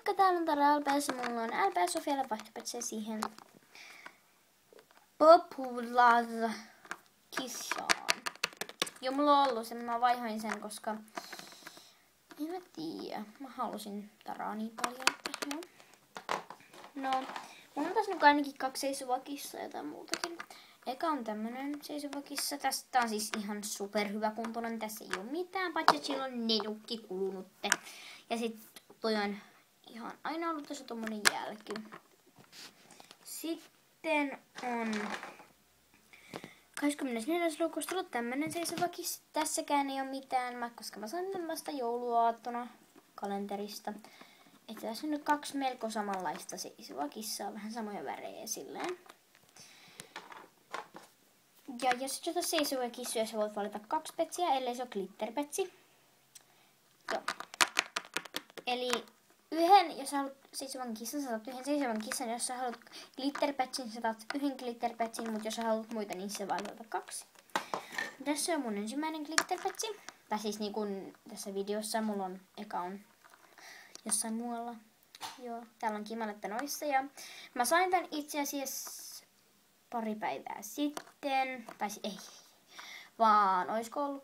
Moikka, täällä on Tara LPS ja mulla on LPS Sofialle vaihtopetsejä siihen Popular Kissaan. Joo, mulla on ollut sen, mä vaihoin sen, koska en mä tiedä. Mä halusin Taraa niin paljon, että joo. No, mulla on tässä nyt ainakin 2 seisovaa kissaa ja jotain muutakin. Eka on tämmönen seisova kissa. Tästä on siis ihan superhyvä kuntoinen. Tässä ei oo mitään, paitsi että sillä on nenukki kulunutte. Ja sit toi on ihan aina ollut tässä tommonen jälki. Sitten on 24. lokakuuta ollut tämmönen seisova kissa. Tässäkään ei oo mitään, koska mä sain tämän vasta jouluaattona kalenterista. Että tässä on nyt 2 melko samanlaista seisovaa kissaa, vähän samoja värejä silleen. Ja jos et ota seisovia kissoja, sä voit valita 2 petsiä, ellei se ole glitterpetsi. Joo. Eli jos sä haluat seisovan kissan, sä saat 1 seisovan kissan. Jos sä haluat glitterpetsin, sä saat 1 glitterpetsin, mutta jos sä haluat muita, niin sä voit valita 2. Tässä on mun ensimmäinen glitterpetsi. Tai siis niin kuin tässä videossa mulla on eka on jossain muualla. Joo, täällä on kimaletta noissa. Ja mä sain tän itse asiassa pari päivää sitten, tai ei, vaan oisko ollut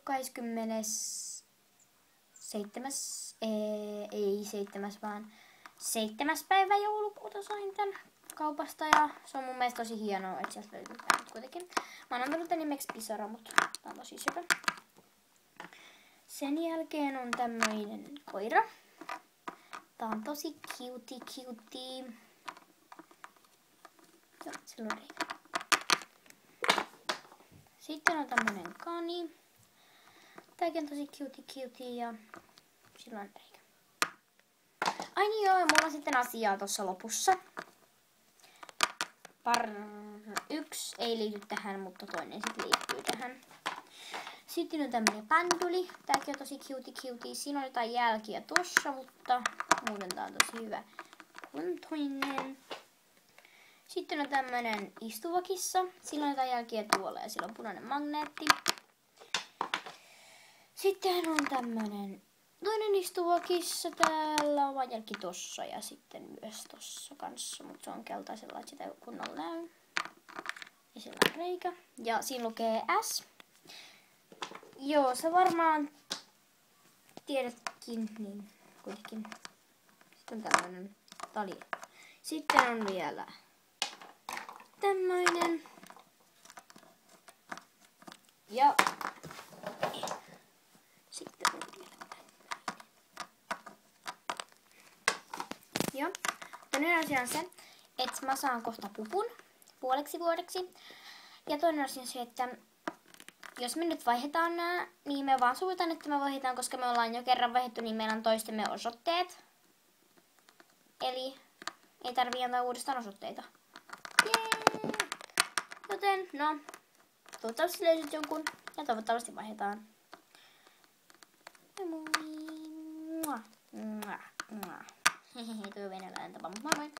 7. päivä joulukuuta sain tän kaupasta ja se on mun mielestä tosi hienoa, että sieltä löytyy tää nyt kuitenkin. Mä oon antanut tän nimeksi Pisara, mutta tää on tosi hyvä. Sen jälkeen on tämmöinen koira. Tää on tosi cutie. Joo, sillä on reikä. Sitten on tämmönen kani. Tääkin on tosi cutie ja sillä on reikä. Ai niin joo, ja mulla on sitten asiaa tossa lopussa. Yksi ei liity tähän, mutta toinen sitten liittyy tähän. Sitten on tämmönen penduli. Tääkin on tosi cutie. Siinä on jotain jälkiä tossa, mutta muuten tää on tosi hyvä kuntoinen. Sitten on tämmönen istuva kissa. Sillä on jotain jälkiä tuolla ja sillä on punainen magneetti. Sitten on tämmönen toinen istuva kissa. Täällä on vaan jälki tossa ja sitten myös tossa kanssa. Mutta se on keltaisella, että sitä ei kunnolla näy. Ja sillä on reikä. Ja siinä lukee S. Joo, sä varmaan tiedätkin, niin kuitenkin. Sitten on tämmönen tali. Sitten on vielä tämmöinen. Ja sitten on vielä tämmöinen. Ja toinen asia on se, että mä saan kohta pupun puoleksi vuodeksi. Ja toinen asia on se, että jos me nyt vaihdetaan nää, niin me vaan sovitaan, että me vaihdetaan, koska me ollaan jo kerran vaihdettu, niin meillä on toistemme osoitteet. Eli ei tarvii antaa uudestaan osoitteita. Jee! Joten, no, toivottavasti löysit jonkun ja toivottavasti vaihdetaan. Moi moi! Hehehe, tuo venäläinen tapa, moi moi!